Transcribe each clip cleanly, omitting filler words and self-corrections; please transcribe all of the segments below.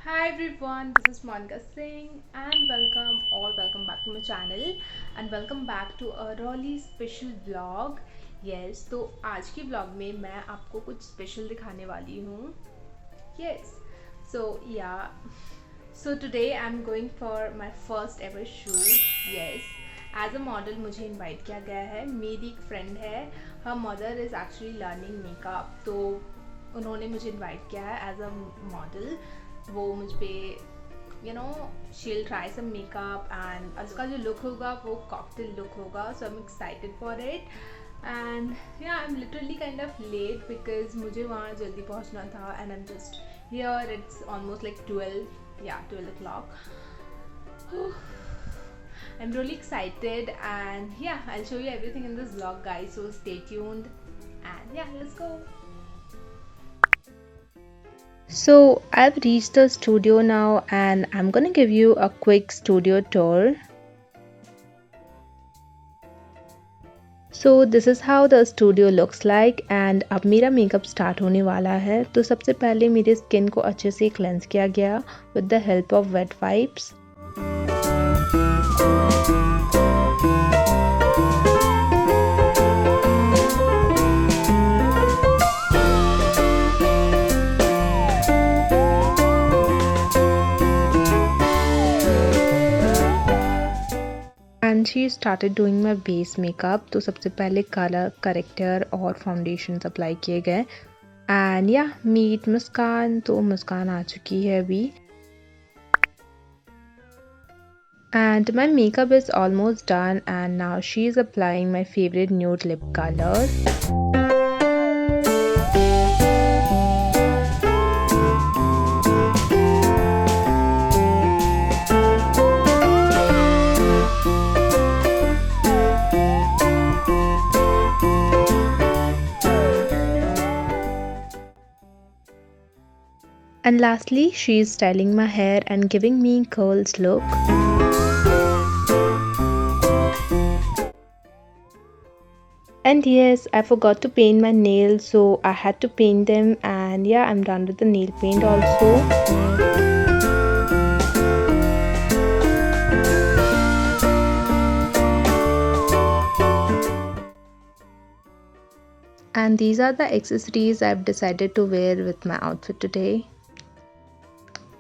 Hi everyone, this is Monika Singh and welcome back to my channel and welcome back to a really special vlog. Yes, तो आज की vlog में मैं आपको कुछ special दिखाने वाली हूँ. Yes, so yeah, so today I'm going for my first ever shoot. Yes, as a model मुझे invite किया गया है. मेरी एक friend है, her mother is actually learning makeup, तो उन्होंने मुझे invite किया है as a model. वो मुझ पे she'll try some makeup and उसका जो look होगा वो cocktail look होगा, so I'm excited for it. And yeah, I'm literally kind of late because मुझे वहाँ जल्दी पहुँचना था and I'm just here. It's almost like 12 o'clock. I'm really excited and yeah, I'll show you everything in this vlog, guys, so stay tuned and yeah, let's go. So I've reached the studio now and I'm gonna give you a quick studio tour. So this is how the studio looks like and अब मेरा makeup start होने वाला है. तो सबसे पहले मेरे skin को अच्छे से क्लेंस किया गया with the help of wet wipes. And she started doing my base makeup. तो सबसे पहले कलर करेक्टर और फाउंडेशन अप्लाई किए गए एंड या मीट मुस्कान. तो मुस्कान आ चुकी है अभी and my makeup is almost done and now she is applying my favorite nude lip color. And lastly, she is styling my hair and giving me curls look. And yes, I forgot to paint my nails, so I had to paint them and yeah, I'm done with the nail paint also. And these are the accessories I've decided to wear with my outfit today.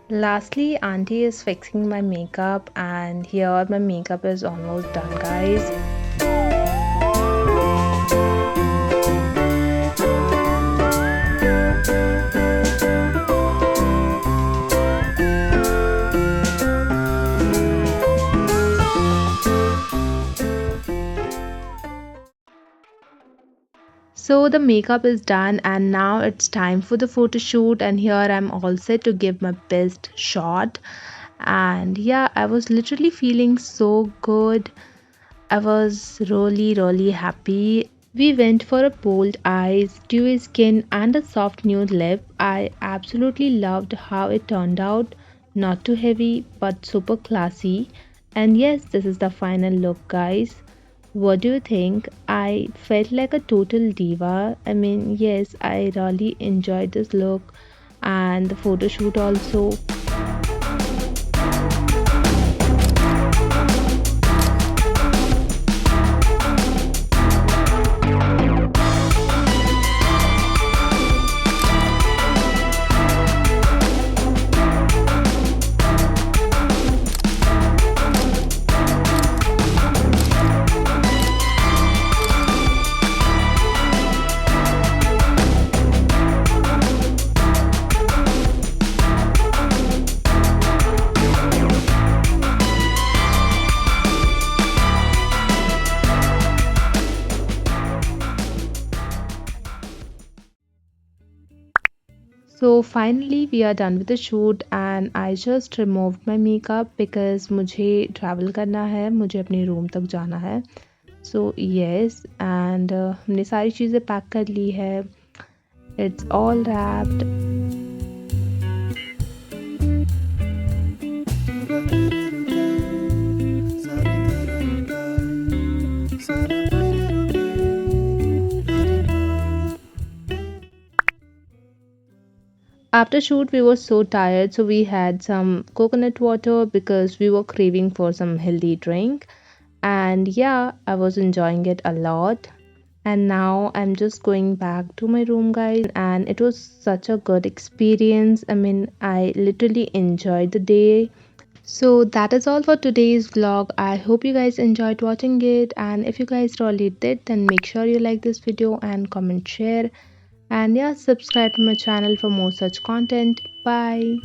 Lastly, auntie is fixing my makeup and here my makeup is almost done, guys. So the makeup is done and now it's time for the photo shoot and here I'm all set to give my best shot. And yeah, I was literally feeling so good. I was really happy. We went for a bold eyes, dewy skin and a soft nude lip. I absolutely loved how it turned out. Not too heavy but super classy. And yes, this is the final look, guys. What do you think? I felt like a total diva. I mean, yes, I really enjoyed this look and the photo shoot also. So finally we are done with the shoot and I just removed my makeup because मुझे travel करना है, मुझे अपने room तक जाना है. So yes, and हमने सारी चीज़ें पैक कर ली है. It's all wrapped. after shoot we were so tired, so we had some coconut water because we were craving for some healthy drink. And yeah, I was enjoying it a lot. And now I'm just going back to my room, guys, and it was such a good experience. I mean, I literally enjoyed the day. So that is all for today's vlog. I hope you guys enjoyed watching it, and if you guys really did, then make sure you like this video and comment, share, and yeah, subscribe to my channel for more such content. Bye.